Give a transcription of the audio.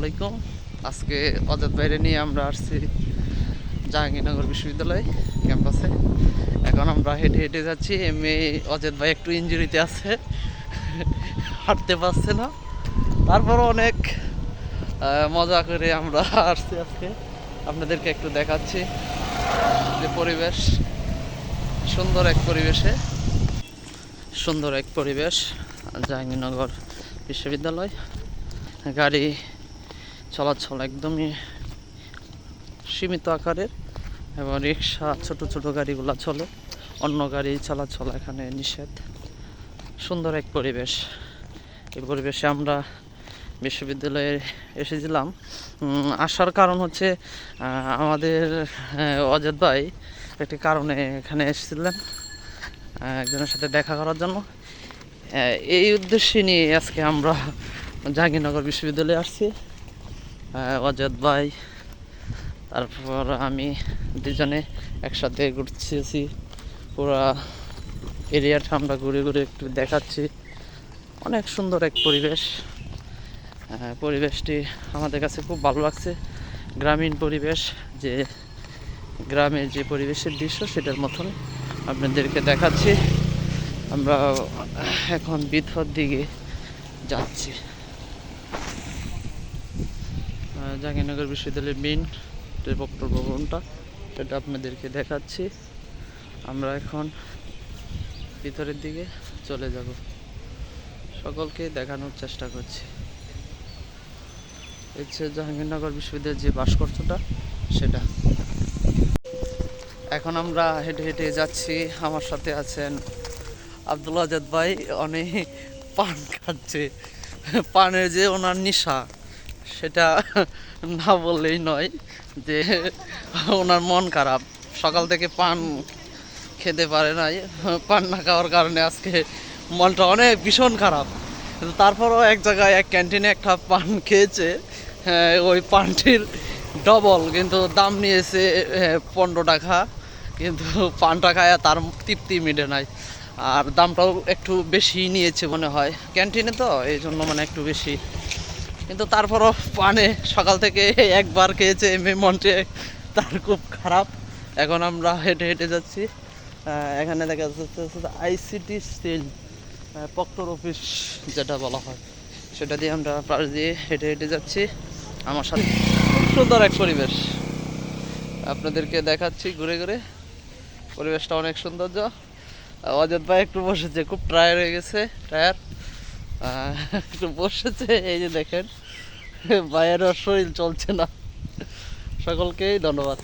আলাইকুম। আজকে অজাত বাইরে নিয়ে আমরা আসছি জাহাঙ্গীরনগর বিশ্ববিদ্যালয় ক্যাম্পাসে। এখন আমরা হেঁটে হেঁটে যাচ্ছি। অজাত ভাই একটু ইনজুরিতে আছে, হাঁটতে পারছে না। তারপরও অনেক মজা করে আমরা আসছি। আজকে আপনাদেরকে একটু দেখাচ্ছি যে পরিবেশ, সুন্দর এক পরিবেশ জাহাঙ্গীরনগর বিশ্ববিদ্যালয়। গাড়ি চলাচল একদমই সীমিত আকারের এবং রিক্সা, ছোট ছোট গাড়িগুলো চলে, অন্য গাড়ি চলাচল এখানে নিষেধ। সুন্দর এক পরিবেশ। এই পরিবেশে আমরা বিশ্ববিদ্যালয়ে এসেছিলাম। আসার কারণ হচ্ছে আমাদের অজাত ভাই একটি কারণে এখানে এসেছিলেন, একজনের সাথে দেখা করার জন্য। এই উদ্দেশ্যে নিয়ে আজকে আমরা জাহাঙ্গীরনগর বিশ্ববিদ্যালয়ে আসছি। অজাত ভাই, তারপর আমি দুজনে একসাথে ঘুরতেছি। পুরা এরিয়াটা আমরা ঘুরে ঘুরে একটু দেখাচ্ছি। অনেক সুন্দর এক পরিবেশ। পরিবেশটি আমাদের কাছে খুব ভালো লাগছে। গ্রামীণ পরিবেশ, যে গ্রামের যে পরিবেশের দৃশ্য সেটার মতন আপনাদেরকে দেখাচ্ছি। আমরা এখন ভিতর দিকে যাচ্ছি। জাহাঙ্গীরনগর বিশ্ববিদ্যালয়ের মেইন যে বক্তব্য ভবনটা, সেটা আপনাদেরকে দেখাচ্ছি। আমরা এখন ভিতরের দিকে চলে যাব, সকলকে দেখানোর চেষ্টা করছি। হচ্ছে জাহাঙ্গীরনগর বিশ্ববিদ্যালয়ের যে ভাস্কর্যটা, সেটা। এখন আমরা হেঁটে হেঁটে যাচ্ছি। আমার সাথে আছেন আব্দুল আজাদ ভাই। অনেক পান খাচ্ছে। পানের যে ওনার নেশা, সেটা না বললেই নয় যে ওনার মন খারাপ। সকাল থেকে পান খেতে পারে নাই। পান না খাওয়ার কারণে আজকে মনটা অনেক ভীষণ খারাপ। কিন্তু তারপরও এক জায়গায় এক ক্যান্টিনে একটা পান খেয়েছে। ওই পানটির ডবল কিন্তু দাম নিয়েছে 15 টাকা। কিন্তু পানটা খায় তার তৃপ্তি মিটে নাই, আর দামটাও একটু বেশি নিয়েছে মনে হয়, ক্যান্টিনে তো এই জন্য মানে একটু বেশি। কিন্তু তারপরও পানে সকাল থেকে একবার খেয়েছে, মনটা তার খুব খারাপ। এখন আমরা হেঁটে হেঁটে যাচ্ছি। এখানে দেখা যাচ্ছে আইসিটি সেল, প্রক্টর অফিস যেটা বলা হয়, সেটা দিয়ে আমরা পাশ দিয়ে হেঁটে হেঁটে যাচ্ছি। আমার সাথে খুব সুন্দর এক পরিবেশ আপনাদেরকে দেখাচ্ছি ঘুরে ঘুরে। পরিবেশটা অনেক সৌন্দর্য। অজাত ভাই একটু বসেছে, খুব টায়ার হয়ে গেছে, একটু বসেছে। এই যে দেখেন, ভাইয়েরও শরীর চলছে না। সকলকেই ধন্যবাদ।